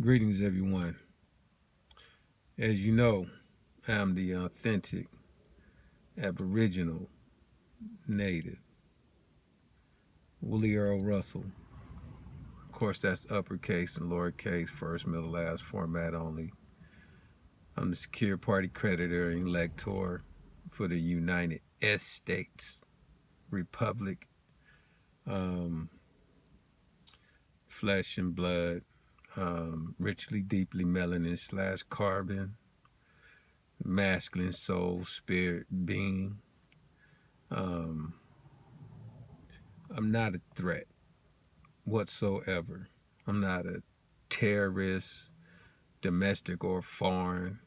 Greetings, everyone. As you know, I'm the authentic Aboriginal-Native, Willie Earl Russell. Of course, that's uppercase and lowercase, first, middle, last format only. I'm the Secure-Party-Creditor and Elector for the United States Republic, um, flesh and blood, Richly-Deeply-Melanin / carbon, masculine soul, spirit, being. Um, I'm not a threat whatsoever. I'm not a terrorist, domestic or foreign.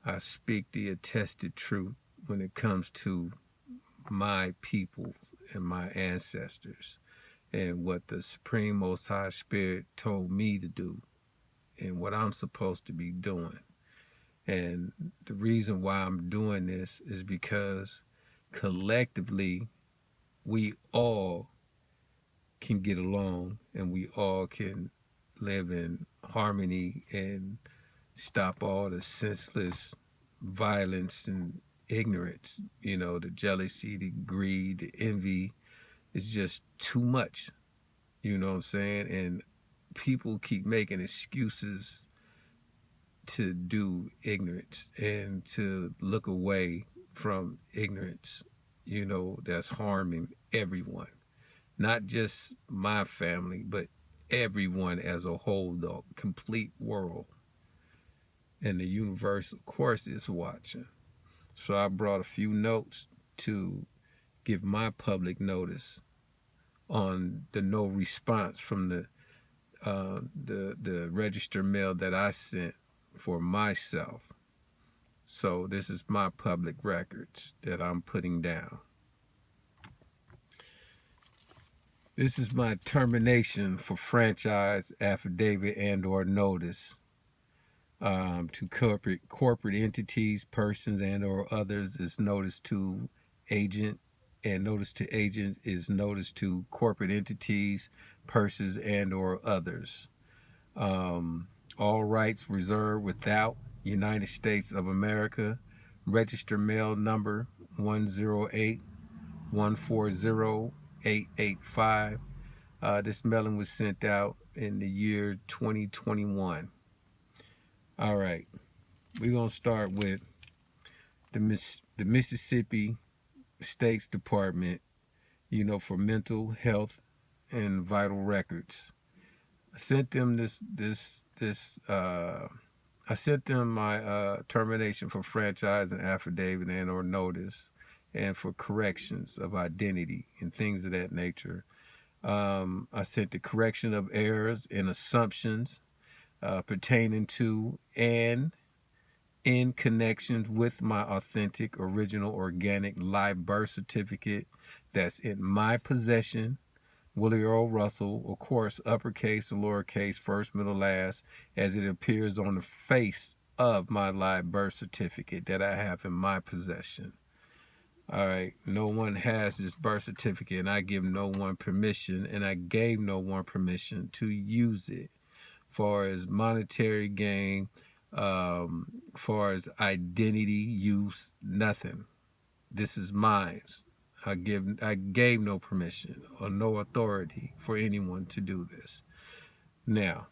I speak the attested truth when it comes to my people and my ancestors and what the Supreme Most High Spirit told me to do and what I'm supposed to be doing. And the reason why I'm doing this is because collectively we all can get along and we all can live in harmony and stop all the senseless violence and ignorance. You know, the jealousy, the greed, the envy is just too much. You know what I'm saying? And people keep making excuses to do ignorance and to look away from ignorance, you know, that's harming everyone. Not just my family, but everyone as a whole, the complete world. And the universe, of course, is watching. So I brought a few notes to give my public notice on the no response from the register mail that I sent for myself. So this is my public records that I'm putting down. This is my termination for franchise affidavit and or notice to corporate entities, persons, and or others is notice to agent, and notice to agent is notice to corporate entities, persons, and or others. All rights reserved without United States of America. Register mail number 108-140-885. This mailing was sent out in the year 2021. All right, we're going to start with the Mississippi State's Department, you know, for mental health and vital records. I sent them I sent them my termination for franchise and affidavit and or notice and for corrections of identity and things of that nature. I sent the correction of errors and assumptions pertaining to and in connection with my authentic, original, organic, live birth certificate that's in my possession. Willie Earl Russell, of course, uppercase and lowercase, first, middle, last, as it appears on the face of my live birth certificate that I have in my possession. All right, no one has this birth certificate, and I give no one permission, and I gave no one permission to use it far as monetary gain, far as identity use, nothing. This is mine. I gave no permission or no authority for anyone to do this. Now,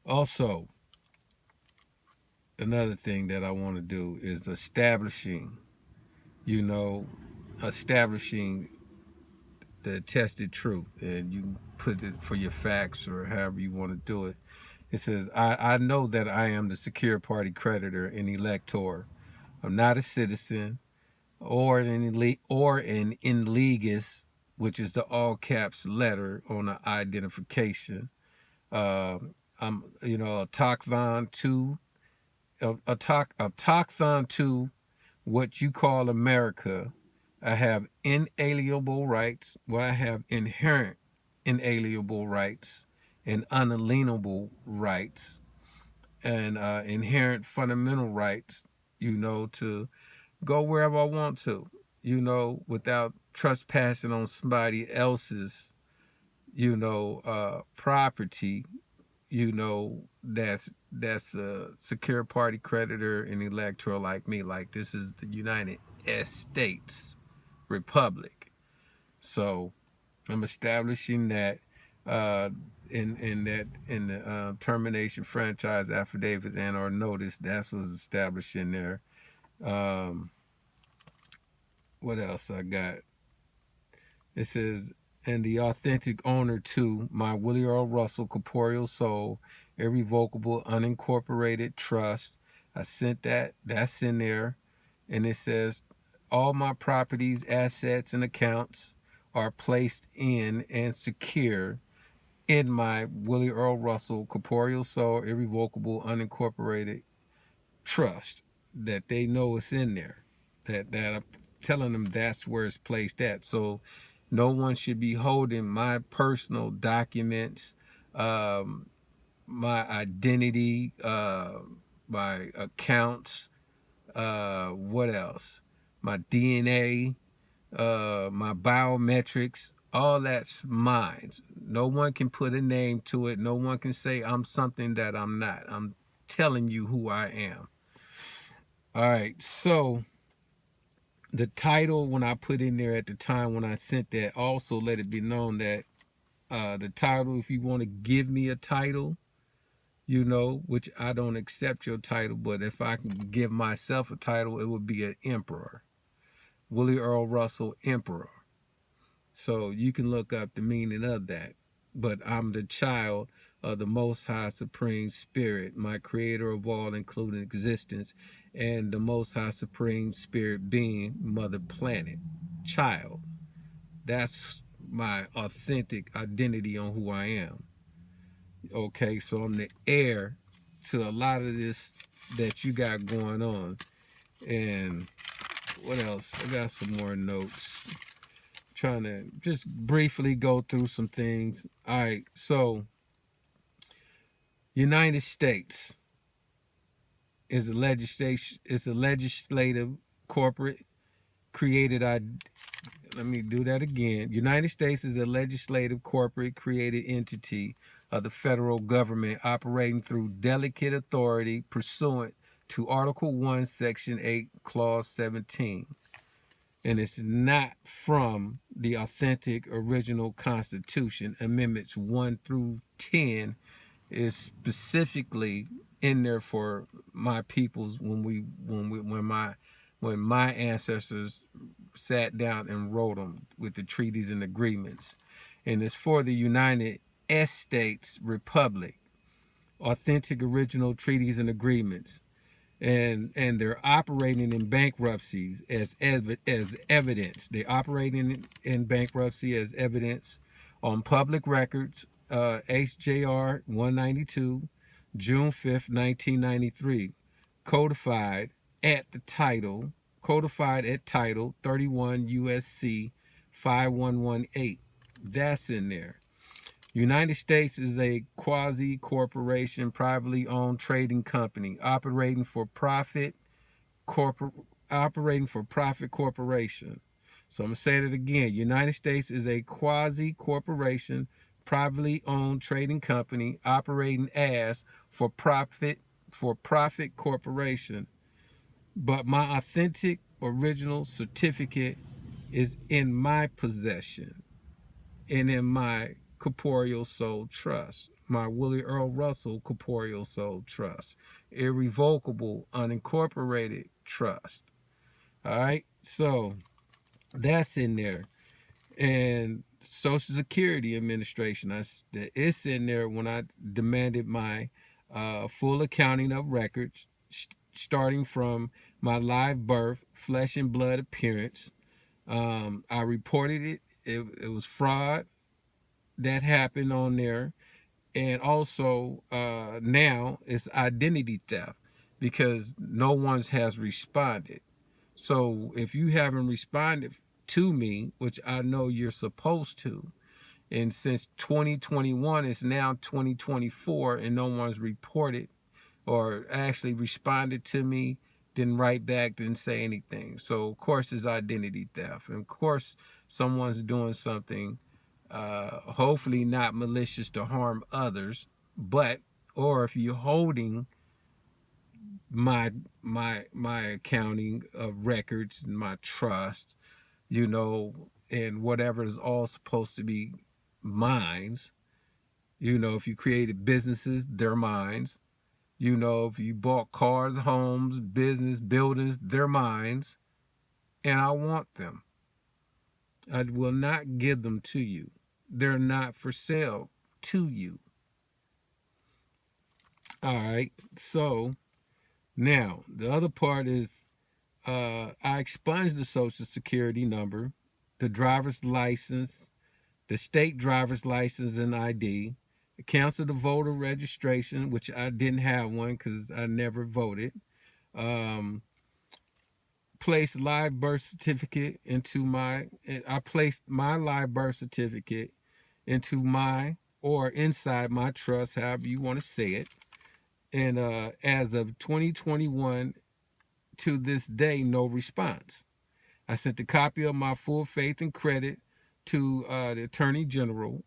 also, another thing that I want to do is establishing the attested truth, and you can put it for your facts or however you want to do it. It says, I know that I am the secure party creditor and elector. I'm not a citizen or an in legis, which is the all caps letter on the identification. I'm, Autochthon-to, Autochthon-to what you call America. I have inalienable rights. Well, I have inherent inalienable rights and unalienable rights and inherent fundamental rights, to go wherever I want to, without trespassing on somebody else's, property, you know, that's a secure party creditor and electoral like me. Like, this is the United States Republic. So I'm establishing that in the termination franchise affidavit and or notice, that was established in there. Um, what else I got? It says, and the authentic owner to my Willie Earl Russell-Corporeal-Soul, irrevocable, unincorporated trust. I sent that. That's in there. And it says, all my properties, assets, and accounts are placed in and secure in my Willie Earl Russell-Corporeal-Soul, irrevocable, unincorporated trust. That they know it's in there. That I'm telling them that's where it's placed at. So no one should be holding my personal documents, my identity, my accounts, what else? My DNA, my biometrics, all that's mine. No one can put a name to it. No one can say I'm something that I'm not. I'm telling you who I am. All right, so the title, when I put in there at the time when I sent that, also let it be known that the title, if you want to give me a title, you know, which I don't accept your title, but if I can give myself a title, it would be an emperor. Willie Earl Russell, Emperor. So you can look up the meaning of that. But I'm the child of the Most High Supreme Spirit, my creator of all, including existence, and the Most High Supreme Spirit being, Mother Planet, child. That's my authentic identity on who I am. Okay, so I'm the heir to a lot of this that you got going on. And what else? I got some more notes. Trying to just briefly go through some things. All right, so United States is a legislative corporate created. Let me do that again. United States is a legislative corporate created entity of the federal government operating through delegate authority pursuant to Article 1, Section 8, Clause 17. And it's not from the authentic original Constitution. Amendments 1 through 10 is specifically in there for my peoples when my ancestors sat down and wrote them with the treaties and agreements. And it's for the United States Republic, authentic original treaties and agreements. And they're operating in bankruptcies as evidence. They're operating in bankruptcy as evidence on public records, HJR 192, June 5th, 1993, codified at title 31 USC 5118. That's in there. United States is a quasi-corporation, privately owned trading company operating for profit corporation. So I'm going to say that again. United States is a quasi-corporation, privately owned trading company operating as for profit corporation. But my authentic original certificate is in my possession and in my corporeal soul trust, my Willie Earl Russell corporeal soul trust, irrevocable, unincorporated trust. All right, so that's in there. And Social Security Administration, it's in there when I demanded my full accounting of records, starting from my live birth, flesh and blood appearance. I reported it. It was fraud that happened on there. And also now it's identity theft because no one has responded. So if you haven't responded to me, which I know you're supposed to, and since 2021, it's now 2024 and no one's reported or actually responded to me, didn't write back, didn't say anything. So of course it's identity theft. And of course someone's doing something hopefully not malicious to harm others, But or if you're holding my my accounting of records and my trust, you know, and whatever is all supposed to be mines. You know, if you created businesses, they're mines. You know, if you bought cars, homes, business, buildings, they're mines. And I want them. I will not give them to you. They're not for sale to you. All right. So now the other part is I expunged the social security number, the driver's license, the state driver's license and ID, canceled the voter registration, which I didn't have one because I never voted. Um, placed live birth certificate into my. I placed my live birth certificate into my or inside my trust, however you want to say it. And as of 2021 to this day, no response. I sent a copy of my full faith and credit to the Attorney General,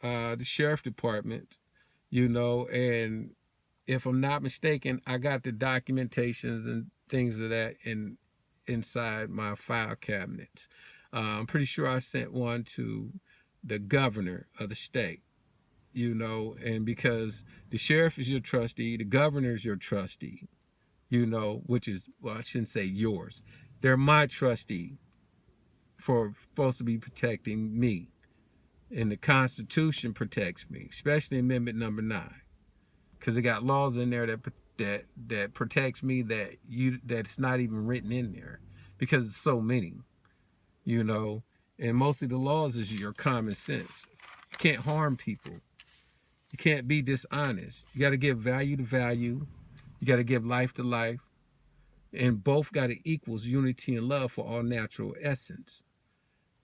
the Sheriff Department, you know, and if I'm not mistaken, I got the documentations and things of that inside my file cabinets. I'm pretty sure I sent one to the governor of the state, you know, and because the sheriff is your trustee, the governor is your trustee, you know, which is, well, I shouldn't say yours. They're my trustee for supposed to be protecting me. And the Constitution protects me, especially Amendment number 9, because it got laws in there that protects me that's not even written in there because it's so many, you know. And mostly the laws is your common sense. You can't harm people. You can't be dishonest. You got to give value to value. You got to give life to life. And both got to equals unity and love for all natural essence.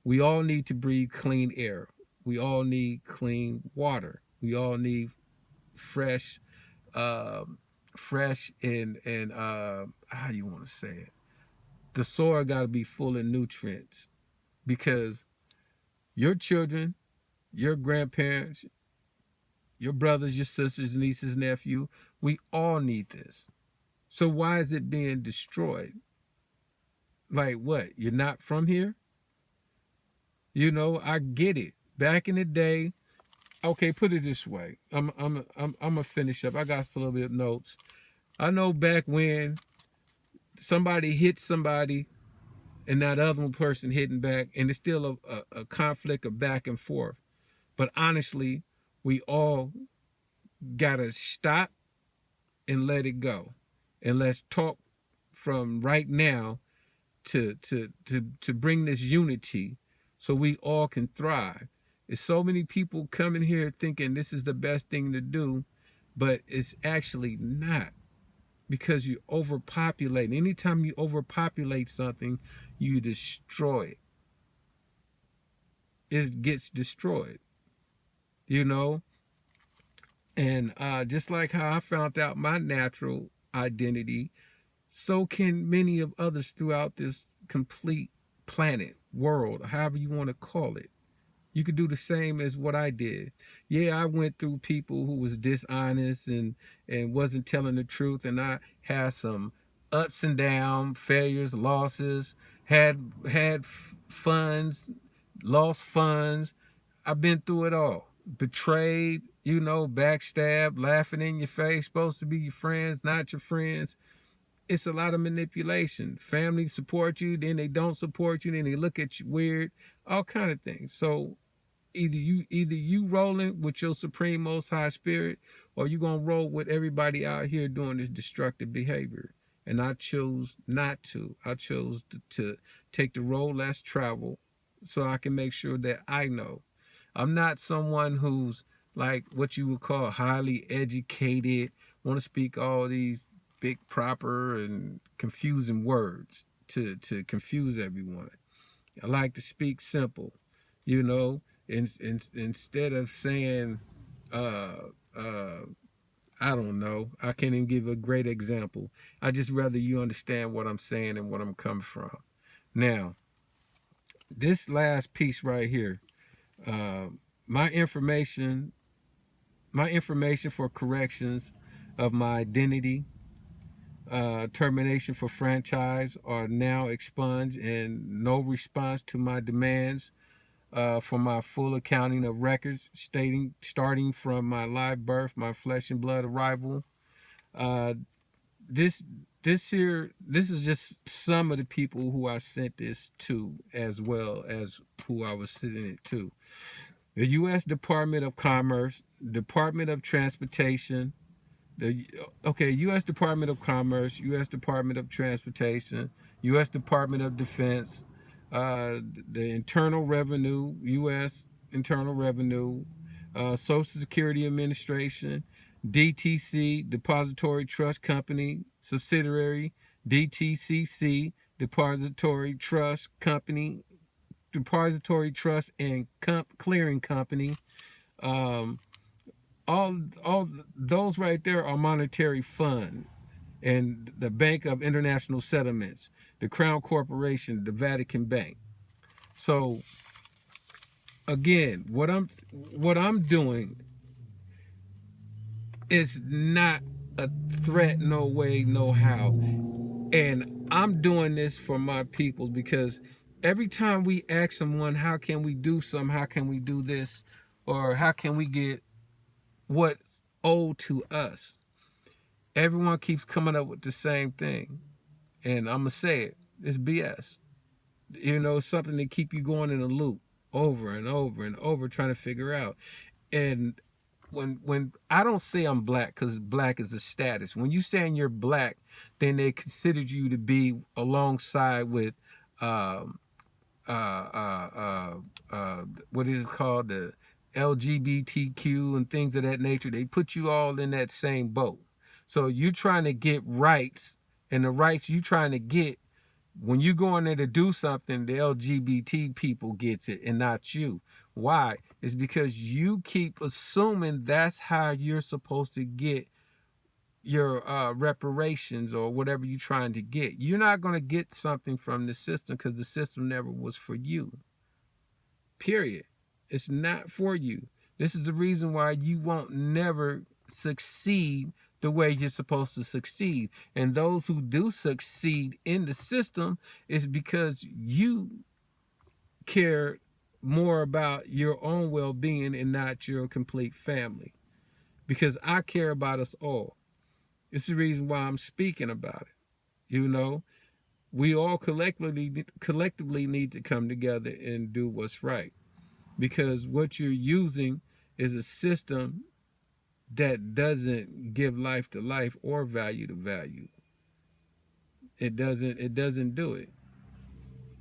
We all need to breathe clean air. We all need clean water. We all need fresh, uh, fresh and how you want to say it. The soil got to be full of nutrients because your children, your grandparents, your brothers, your sisters, nieces, nephew, we all need this. So why is it being destroyed? Like what? You're not from here? You know, I get it. Back in the day, okay, put it this way. I'm gonna finish up. I got a little bit of notes. I know back when somebody hit somebody and that other person hitting back, and it's still a conflict of back and forth. But honestly, we all gotta stop and let it go, and let's talk from right now to bring this unity so we all can thrive. There's so many people coming here thinking this is the best thing to do, but it's actually not, because you overpopulate. Anytime you overpopulate something, you destroy it. It gets destroyed, you know? And just like how I found out my natural identity, so can many of others throughout this complete planet, world, however you want to call it. You could do the same as what I did. Yeah, I went through people who was dishonest and wasn't telling the truth, and I had some ups and downs, failures, losses, had funds, lost funds. I've been through it all. Betrayed, you know, backstabbed, laughing in your face, supposed to be your friends, not your friends. It's a lot of manipulation. Family support you, then they don't support you, then they look at you weird, all kind of things. So either you rolling with your supreme most high spirit, or you gonna roll with everybody out here doing this destructive behavior. And I chose not to. I chose to take the road less traveled so I can make sure that I know. I'm not someone who's like what you would call highly educated, want to speak all these big proper and confusing words to confuse everyone. I like to speak simple, you know, instead of saying, uh, uh, I don't know, I can't even give a great example. I just rather you understand what I'm saying and what I'm coming from. Now, this last piece right here, uh, my information my information for corrections of my identity, termination for franchise are now expunged, and no response to my demands for my full accounting of records starting from my live birth, my flesh and blood arrival. Uh, this this is just some of the people who I sent this to, as well as who I was sending it to. The U.S. Department of Commerce, Department of Transportation, U.S. Department of Commerce, U.S. Department of Transportation, U.S. Department of Defense, the Internal Revenue, U.S. Internal Revenue, Social Security Administration, DTC, Depository Trust Company, subsidiary, DTCC, Depository Trust Company, Depository Trust and Clearing Company. Um, all those right there are monetary fund, and the Bank of International Settlements, the Crown Corporation, the Vatican Bank. So again, what I'm doing is not a threat, no way, no how. And I'm doing this for my people, because every time we ask someone, how can we do something, how can we do this, or how can we get what's owed to us, everyone keeps coming up with the same thing. And I'm going to say it, it's BS. You know, something to keep you going in a loop over and over and over, trying to figure out. And when I don't say I'm black, because black is a status. When you saying you're black, then they considered you to be alongside with um, what is it called, the LGBTQ and things of that nature. They put you all in that same boat. So you trying to get rights, and the rights you trying to get, when you go in there to do something, the LGBT people gets it and not you. Why? It's because you keep assuming that's how you're supposed to get your reparations or whatever you're trying to get. You're not going to get something from the system, because the system never was for you. Period. It's not for you. This is the reason why you won't never succeed the way you're supposed to succeed. And those who do succeed in the system is because you care more about your own well-being and not your complete family. Because I care about us all. It's the reason why I'm speaking about it. You know, we all collectively need to come together and do what's right. Because what you're using is a system that doesn't give life to life or value to value. It doesn't do it.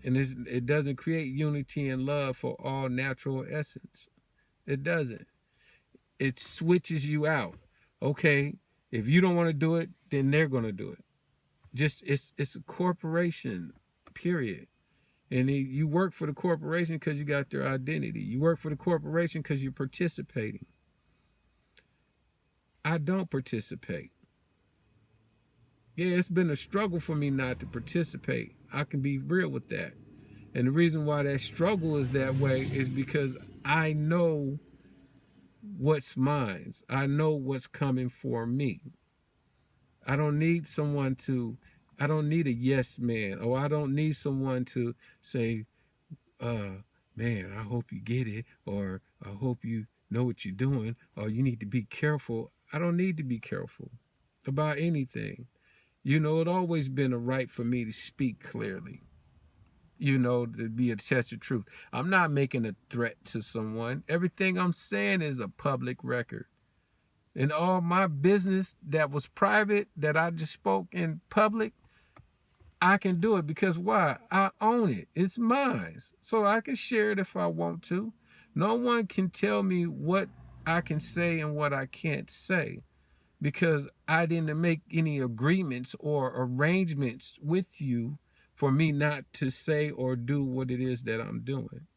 And it doesn't create unity and love for all natural essence. It doesn't. It switches you out. Okay, if you don't want to do it, then they're going to do it. Just it's a corporation, period. And you work for the corporation because you got their identity. You work for the corporation because you're participating. I don't participate. Yeah, it's been a struggle for me not to participate. I can be real with that. And the reason why that struggle is that way is because I know what's mine. I know what's coming for me. I don't need I don't need a yes man, or I don't need someone to say, man, I hope you get it, or I hope you know what you're doing, or you need to be careful. I don't need to be careful about anything. You know, it's always been a right for me to speak clearly, you know, to be attested truth. I'm not making a threat to someone. Everything I'm saying is a public record. And all my business that was private, that I just spoke in public, I can do it because why? I own it. It's mine. So I can share it if I want to. No one can tell me what I can say and what I can't say, because I didn't make any agreements or arrangements with you for me not to say or do what it is that I'm doing.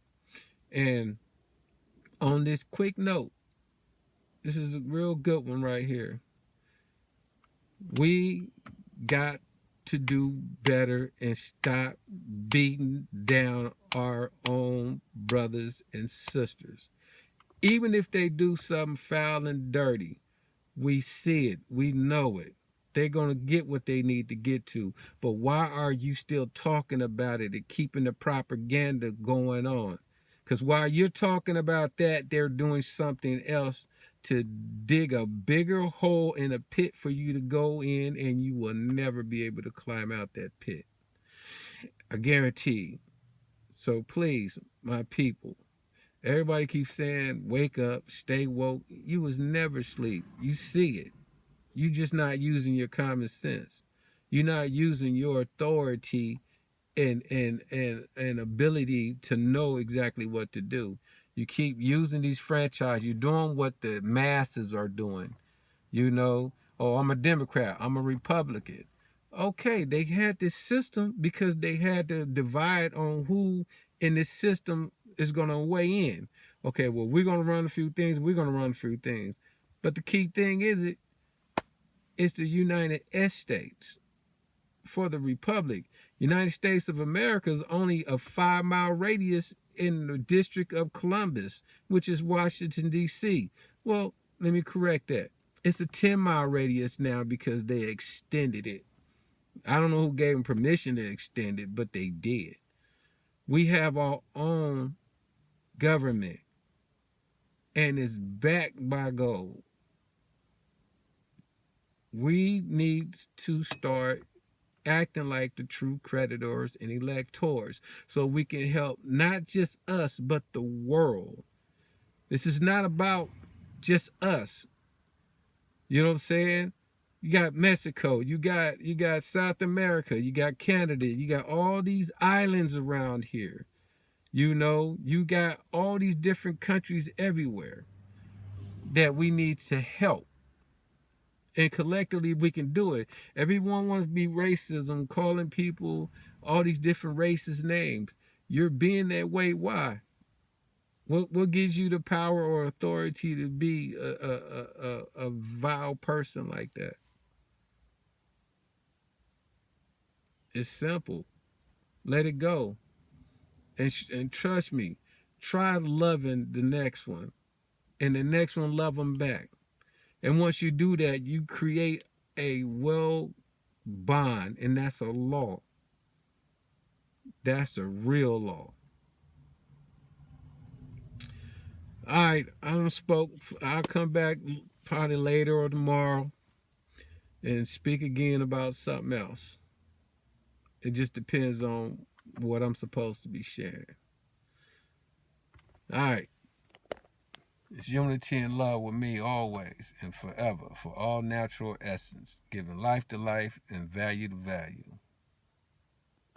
And on this quick note, this is a real good one right here. We got to do better and stop beating down our own brothers and sisters. Even if they do something foul and dirty, we see it, we know it. They're going to get what they need to get to. But why are you still talking about it and keeping the propaganda going on? Because while you're talking about that, they're doing something else to dig a bigger hole in a pit for you to go in, and you will never be able to climb out that pit. I guarantee. So please, my people, everybody keeps saying, wake up, stay woke. You was never asleep. You see it. You just not using your common sense. You're not using your authority and ability to know exactly what to do. You keep using these franchises. You're doing what the masses are doing. You know, oh, I'm a Democrat, I'm a Republican. Okay, they had this system because they had to divide on who in this system is going to weigh in. Okay, well, we're going to run a few things, we're going to run a few things. But the key thing is it's the United States for the Republic. United States of America is only a 5-mile radius in the District of Columbus, which is Washington, D.C. Well, let me correct that. It's a 10-mile radius now because they extended it. I don't know who gave them permission to extend it, but they did. We have our own government, and it's backed by gold. We need to start acting like the true creditors and electors so we can help not just us but the world. This is not about just us. You know what I'm saying? You got Mexico, you got South America, you got Canada, you got all these islands around here. You know, you got all these different countries everywhere that we need to help. And collectively we can do it. Everyone wants to be racism, calling people all these different racist names. You're being that way. Why? What gives you the power or authority to be a vile person like that? It's simple. Let it go. And trust me, try loving the next one. And the next one, love them back. And once you do that, you create a well bond, and that's a law. That's a real law. All right, I done spoke. I'll come back probably later or tomorrow and speak again about something else. It just depends on what I'm supposed to be sharing. All right. It's unity and love with me always and forever for all natural essence, giving life to life and value to value.